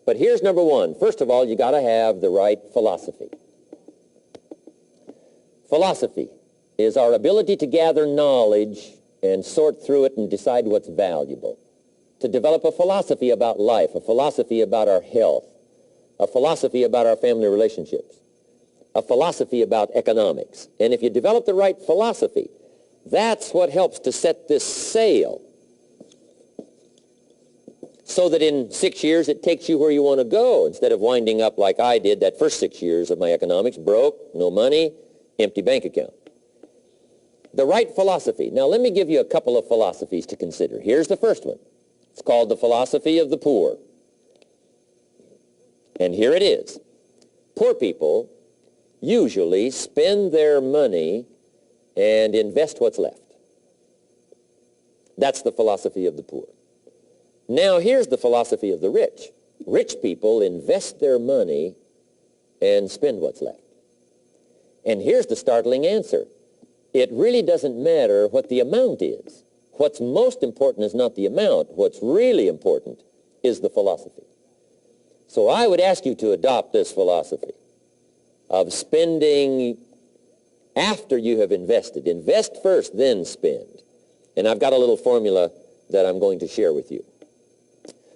But here's number one. First of all, you got to have the right philosophy. Philosophy is our ability to gather knowledge and sort through it and decide what's valuable. To develop a philosophy about life, a philosophy about our health, a philosophy about our family relationships, a philosophy about economics. And if you develop the right philosophy, that's what helps to set this sail so that in 6 years it takes you where you want to go instead of winding up like I did that first 6 years of my economics, broke, no money, empty bank account. The right philosophy. Now let me give you a couple of philosophies to consider. Here's the first one. It's called the philosophy of the poor. And here it is. Poor people usually spend their money and invest what's left. That's the philosophy of the poor. Now here's the philosophy of the rich. Rich people invest their money and spend what's left. And here's the startling answer. It really doesn't matter what the amount is. What's most important is not the amount. What's really important is the philosophy. So I would ask you to adopt this philosophy of spending after you have invested. Invest first, then spend. And I've got a little formula that I'm going to share with you.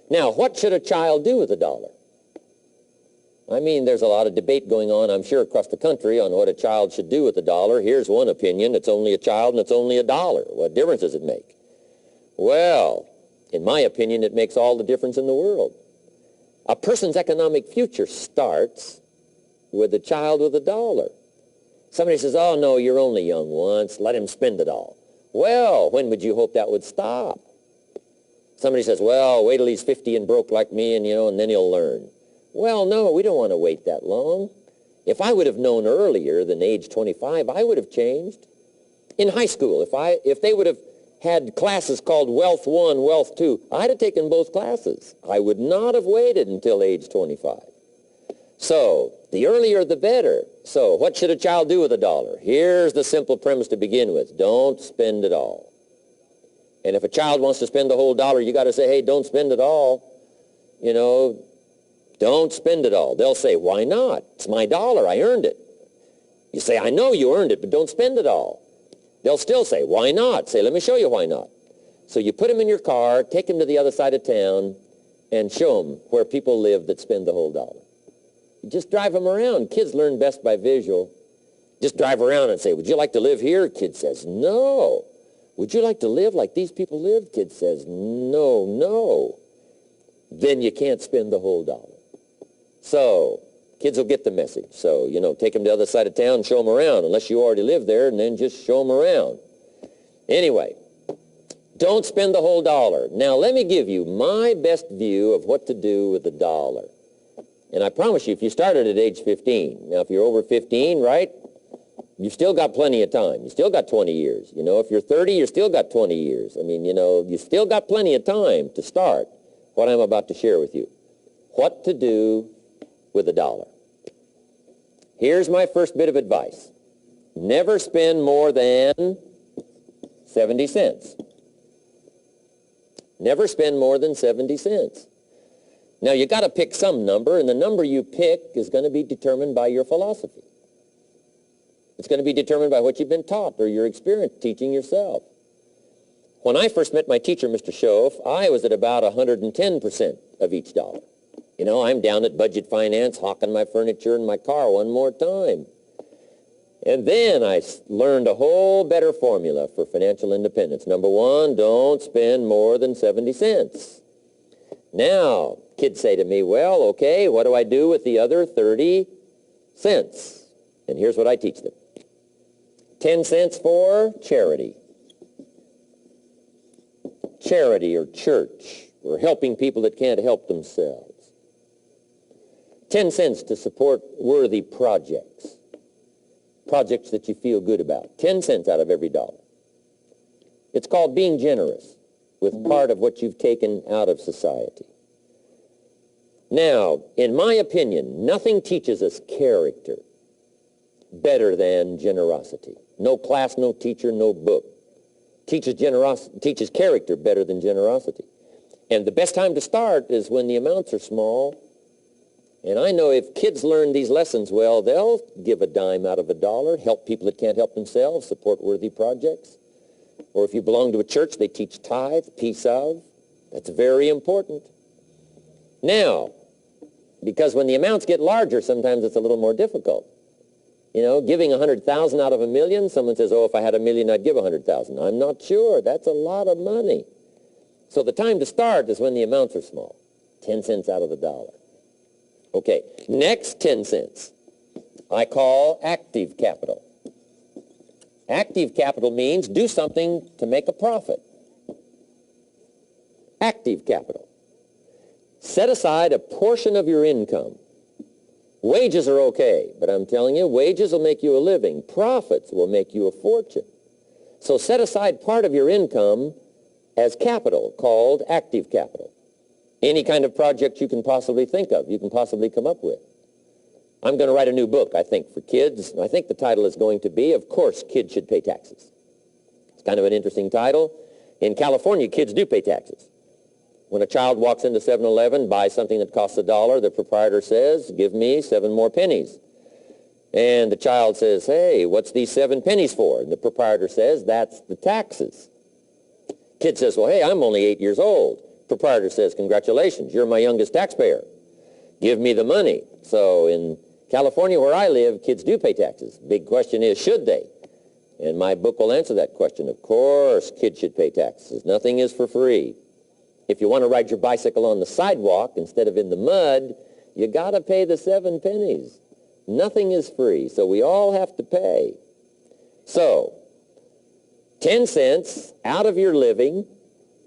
Now, what should a child do with a dollar? I mean, there's a lot of debate going on, I'm sure, across the country on what a child should do with a dollar. Here's one opinion. It's only a child and it's only a dollar. What difference does it make? Well, in my opinion, it makes all the difference in the world. A person's economic future starts with a child with a dollar. Somebody says, oh, no, you're only young once. Let him spend it all. Well, when would you hope that would stop? Somebody says, well, wait till he's 50 and broke like me and then he'll learn. Well, no, we don't want to wait that long. If I would have known earlier than age 25, I would have changed. In high school, if they would have had classes called Wealth 1, Wealth 2, I'd have taken both classes. I would not have waited until age 25. So, the earlier the better. So, what should a child do with a dollar? Here's the simple premise to begin with. Don't spend it all. And if a child wants to spend the whole dollar, you got to say, hey, don't spend it all. Don't spend it all. They'll say, why not? It's my dollar. I earned it. You say, I know you earned it, but don't spend it all. They'll still say, why not? Say, let me show you why not. So you put them in your car, take them to the other side of town, and show them where people live that spend the whole dollar. You just drive them around. Kids learn best by visual. Just drive around and say, would you like to live here? Kid says, no. Would you like to live like these people live? Kid says, no, no. Then you can't spend the whole dollar. So kids will get the message. So, take them to the other side of town, show them around, unless you already live there, and then just show them around. Anyway, don't spend the whole dollar. Now, let me give you my best view of what to do with the dollar. And I promise you, if you started at age 15, now if you're over 15, right, you've still got plenty of time. You still got 20 years. If you're 30, you still got 20 years. I mean, you still got plenty of time to start what I'm about to share with you. What to do with a dollar. Here's my first bit of advice. Never spend more than 70 cents. Never spend more than 70 cents. Now, you got to pick some number, and the number you pick is going to be determined by your philosophy. It's going to be determined by what you've been taught or your experience teaching yourself. When I first met my teacher, Mr. Schoaf, I was at about 110% of each dollar. I'm down at Budget Finance, hawking my furniture and my car one more time. And then I learned a whole better formula for financial independence. Number one, don't spend more than 70 cents. Now, kids say to me, well, okay, what do I do with the other 30 cents? And here's what I teach them. 10 cents for charity. Charity or church, or helping people that can't help themselves. 10 cents to support worthy projects. Projects that you feel good about. 10 cents out of every dollar. It's called being generous with part of what you've taken out of society. Now, in my opinion, nothing teaches us character better than generosity. No class, no teacher, no book teaches character better than generosity. And the best time to start is when the amounts are small And I know if kids learn these lessons well, they'll give a dime out of a dollar, help people that can't help themselves, support worthy projects. Or if you belong to a church, they teach tithe, piece of. That's very important. Now, because when the amounts get larger, sometimes it's a little more difficult. You know, giving 100,000 out of a million, someone says, oh, if I had a million, I'd give 100,000. I'm not sure. That's a lot of money. So the time to start is when the amounts are small, 10 cents out of the dollar. Okay, next 10 cents I call active capital. Active capital means do something to make a profit. Active capital. Set aside a portion of your income. Wages are okay, but I'm telling you, wages will make you a living. Profits will make you a fortune. So set aside part of your income as capital, called active capital. Any kind of project you can possibly think of, you can possibly come up with. I'm going to write a new book, I think, for kids. I think the title is going to be, Of Course Kids Should Pay Taxes. It's kind of an interesting title. In California, kids do pay taxes. When a child walks into 7-Eleven, buys something that costs $1, the proprietor says, give me 7 more pennies. And the child says, hey, what's these 7 pennies for? And the proprietor says, that's the taxes. Kid says, well, hey, I'm only 8 years old. Proprietor says, congratulations, you're my youngest taxpayer. Give me the money. So in California, where I live, kids do pay taxes. Big question is, should they? And my book will answer that question. Of course, kids should pay taxes. Nothing is for free. If you want to ride your bicycle on the sidewalk instead of in the mud, you got to pay the 7 pennies. Nothing is free, so we all have to pay. So, 10 cents out of your living,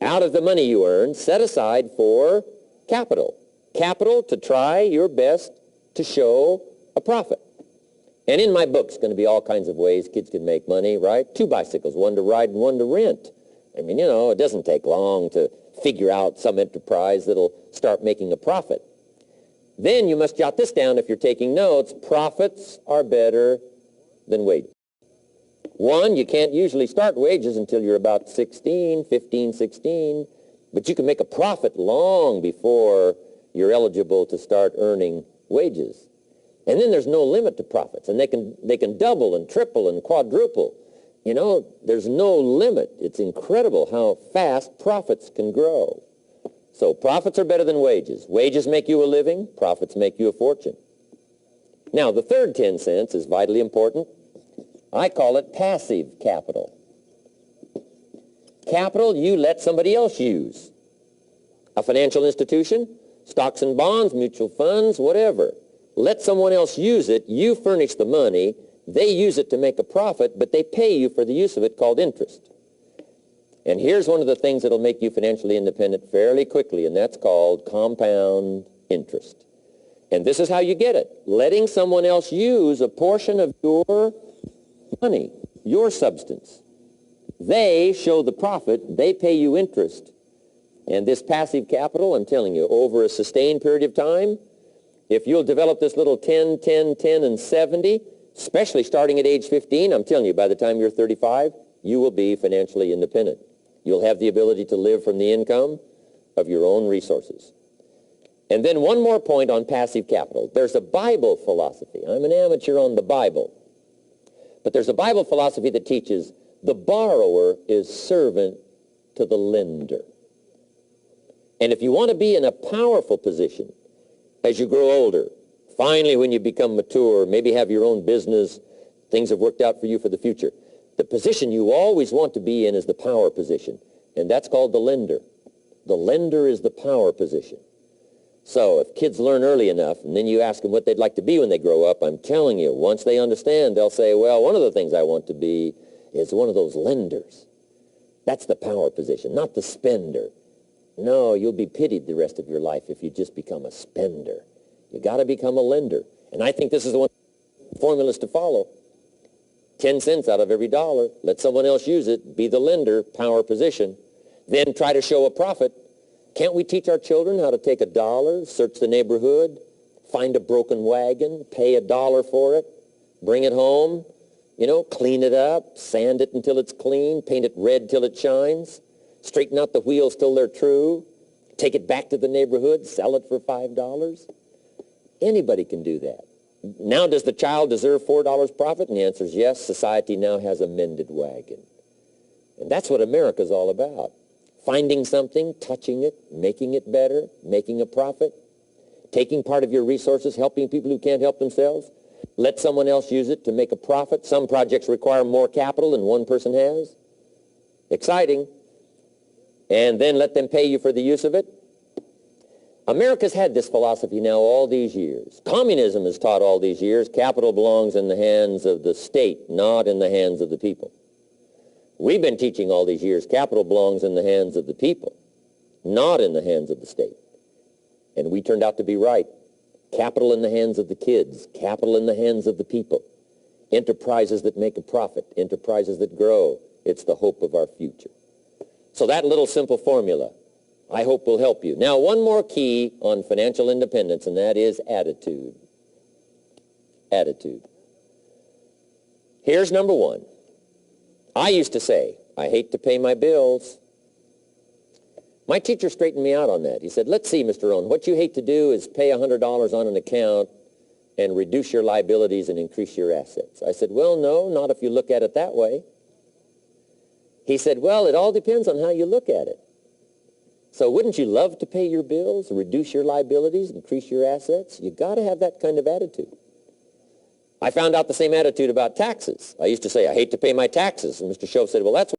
out of the money you earn, set aside for capital. Capital to try your best to show a profit. And in my book, it's going to be all kinds of ways kids can make money, right? 2 bicycles, one to ride and one to rent. I mean, you know, it doesn't take long to figure out some enterprise that'll start making a profit. Then you must jot this down if you're taking notes. Profits are better than wages. One, you can't usually start wages until you're about 16, 15, 16, but you can make a profit long before you're eligible to start earning wages. And then there's no limit to profits, and they can double and triple and quadruple. You know, there's no limit. It's incredible how fast profits can grow. So profits are better than wages. Wages make you a living. Profits make you a fortune. Now, the third 10 cents is vitally important. I call it passive capital. Capital you let somebody else use. A financial institution, stocks and bonds, mutual funds, whatever. Let someone else use it. You furnish the money. They use it to make a profit, but they pay you for the use of it, called interest. And here's one of the things that'll make you financially independent fairly quickly, and that's called compound interest. And this is how you get it. Letting someone else use a portion of your money, your substance. They show the profit, they pay you interest. And this passive capital, I'm telling you, over a sustained period of time, if you'll develop this little 10, 10, 10, and 70, especially starting at age 15, I'm telling you, by the time you're 35, you will be financially independent. You'll have the ability to live from the income of your own resources. And then one more point on passive capital. There's a Bible philosophy. I'm an amateur on the Bible. But there's a Bible philosophy that teaches the borrower is servant to the lender. And if you want to be in a powerful position as you grow older, finally when you become mature, maybe have your own business, things have worked out for you for the future, the position you always want to be in is the power position, and that's called the lender. The lender is the power position. So if kids learn early enough, and then you ask them what they'd like to be when they grow up, I'm telling you, once they understand, they'll say, well, one of the things I want to be is one of those lenders. That's the power position, not the spender. No, you'll be pitied the rest of your life if you just become a spender. You got to become a lender. And I think this is the one formulas to follow. 10 cents out of every dollar. Let someone else use it. Be the lender, power position. Then try to show a profit. Can't we teach our children how to take $1, search the neighborhood, find a broken wagon, pay $1 for it, bring it home, you know, clean it up, sand it until it's clean, paint it red till it shines, straighten out the wheels till they're true, take it back to the neighborhood, sell it for $5? Anybody can do that. Now, does the child deserve $4 profit? And the answer is yes. Society now has a mended wagon. And that's what America's all about. Finding something, touching it, making it better, making a profit, taking part of your resources, helping people who can't help themselves. Let someone else use it to make a profit. Some projects require more capital than one person has. Exciting. And then let them pay you for the use of it. America's had this philosophy now all these years. Communism has taught all these years capital belongs in the hands of the state, not in the hands of the people. We've been teaching all these years capital belongs in the hands of the people, not in the hands of the state. And we turned out to be right. Capital in the hands of the kids, capital in the hands of the people. Enterprises that make a profit, enterprises that grow. It's the hope of our future. So that little simple formula, I hope, will help you. Now, one more key on financial independence, and that is attitude. Attitude. Here's number one. I used to say, I hate to pay my bills. My teacher straightened me out on that. He said, let's see, Mr. Rohn, what you hate to do is pay $100 on an account and reduce your liabilities and increase your assets. I said, well, no, not if you look at it that way. He said, well, it all depends on how you look at it. So wouldn't you love to pay your bills, reduce your liabilities, increase your assets? You got to have that kind of attitude. I found out the same attitude about taxes. I used to say, I hate to pay my taxes. And Mr. Shove said, well, that's